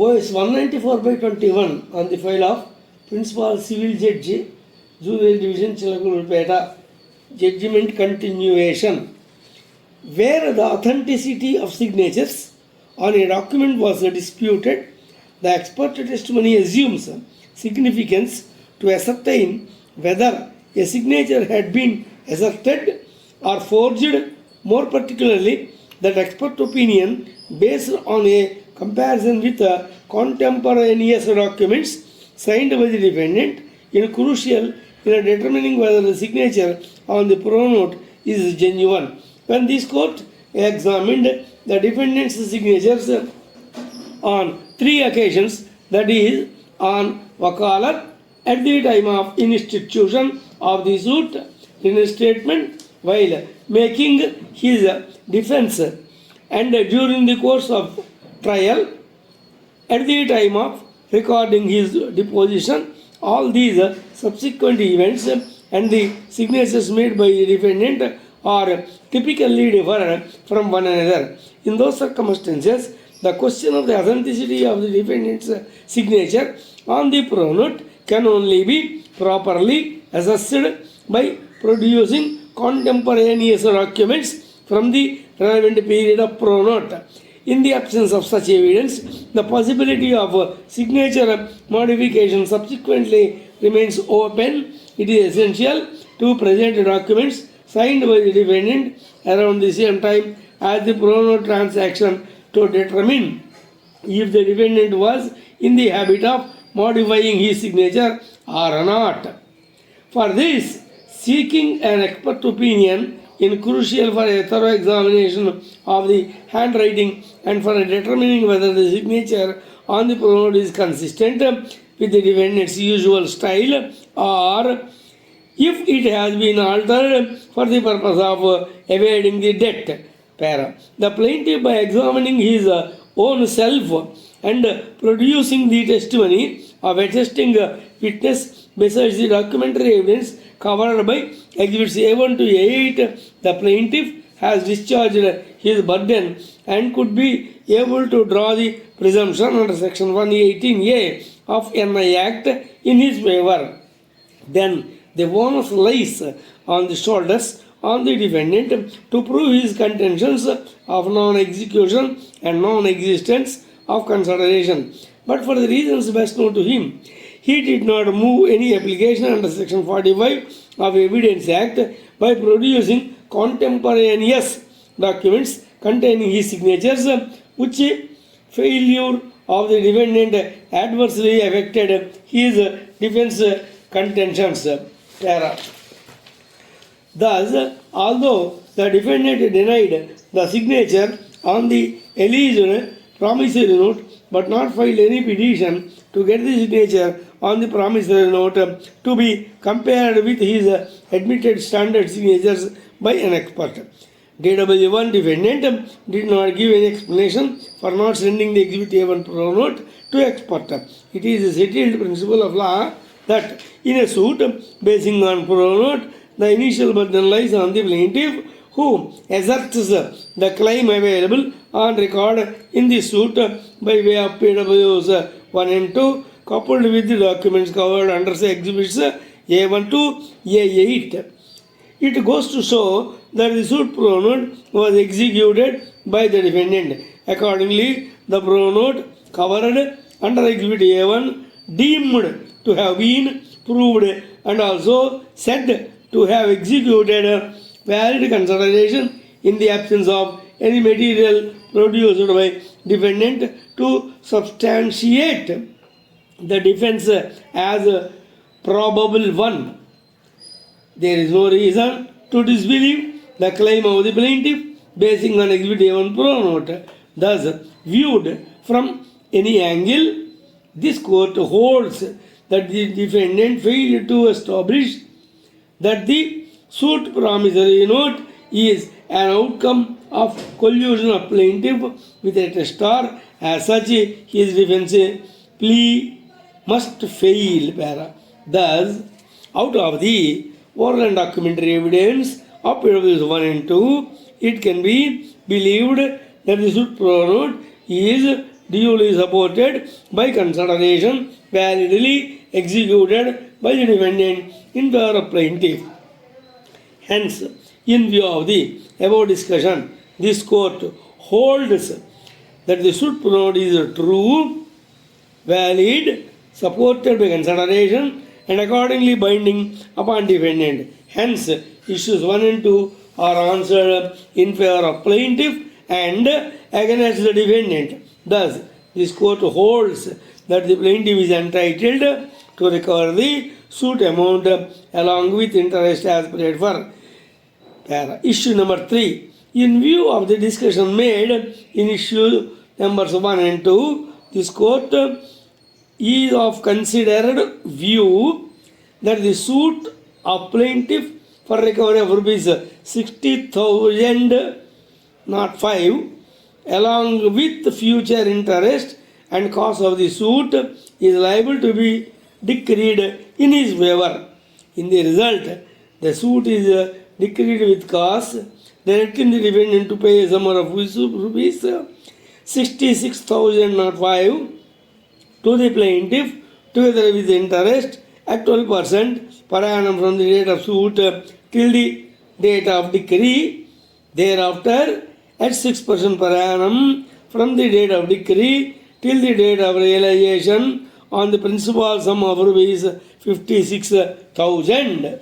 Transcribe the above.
OS 194/21 on the file of Principal Civil Judge, Juvenile Division, Chilakulpeta, judgment continuation, where the authenticity of signatures on a document was disputed. The expert testimony assumes significance to ascertain whether a signature had been asserted or forged. More particularly, that expert opinion based on a comparison with contemporaneous documents signed by the defendant is crucial in determining whether the signature on the pronote is genuine. When this court examined the defendant's signatures on 3 occasions, that is, on wakalat, at the time of institution of the suit, in a statement, while making his defense, and during the course of trial, at the time of recording his deposition, all these subsequent events and the signatures made by the defendant are typically differ from one another. In those circumstances, the question of the authenticity of the defendant's signature on the pronote can only be properly assessed by producing contemporaneous documents from the relevant period of pronote. In the absence of such evidence, the possibility of signature modification subsequently remains open. It is essential to present documents signed by the defendant around the same time as the pronote transaction to determine if the defendant was in the habit of modifying his signature or not. For this, seeking an expert opinion is crucial for a thorough examination of the handwriting and for determining whether the signature on the pronote is consistent with the defendant's usual style or if it has been altered for the purpose of evading the debt. Para. The plaintiff, by examining his own self and producing the testimony of attesting witness besides the documentary evidence covered by Exhibits A1 to A8, the plaintiff has discharged his burden and could be able to draw the presumption under Section 118A of NI Act in his favor. Then the onus lies on the shoulders on the defendant to prove his contentions of non-execution and non-existence of consideration. But for the reasons best known to him, he did not move any application under Section 45 of Evidence Act by producing contemporaneous documents containing his signatures, which failure of the defendant adversely affected his defense contentions. Para. Thus, although the defendant denied the signature on the alleged promissory note but not filed any petition to get the signature on the promissory note to be compared with his admitted standard signatures by an expert. DW1 defendant did not give any explanation for not sending the Exhibit A1 pronote to expert. It is a settled principle of law that in a suit basing on pronote, the initial burden lies on the plaintiff who asserts the claim available on record in the suit by way of PWs 1 and 2 coupled with the documents covered under Exhibits A1 to A8. It goes to show that the suit pronote was executed by the defendant. Accordingly, the pronote covered under Exhibit A1 deemed to have been proved and also said to have executed valid consideration in the absence of any material produced by defendant to substantiate the defense as probable one. There is no reason to disbelieve the claim of the plaintiff basing on Exhibit A1 pronote. Thus, viewed from any angle, this court holds that the defendant failed to establish that the suit promissory note is an outcome of collusion of plaintiff with a testor. As such, his defense plea must fail. Para. Thus, out of the oral and documentary evidence of PWs 1 and 2, it can be believed that the suit pronote is duly supported by consideration validly executed by the defendant in favor of plaintiff. Hence, in view of the above discussion, this court holds that the suit pronounced is true, valid, supported by consideration, and accordingly binding upon defendant. Hence, issues 1 and 2 are answered in favor of plaintiff and against the defendant. Thus, this court holds that the plaintiff is entitled to recover the suit amount along with interest as paid for. Issue number 3. In view of the discussion made in issue numbers 1 and 2, this court is of considered view that the suit of plaintiff for recovery of rupees 60,000 not 5 along with future interest and cost of the suit is liable to be decreed in his favor. In the result, the suit is decreed with cost, directing the defendant to pay a sum of rupees 66,005 to the plaintiff together with interest at 12% per annum from the date of suit till the date of decree, thereafter at 6% per annum from the date of decree till the date of realization on the principal sum of rupees 56,000.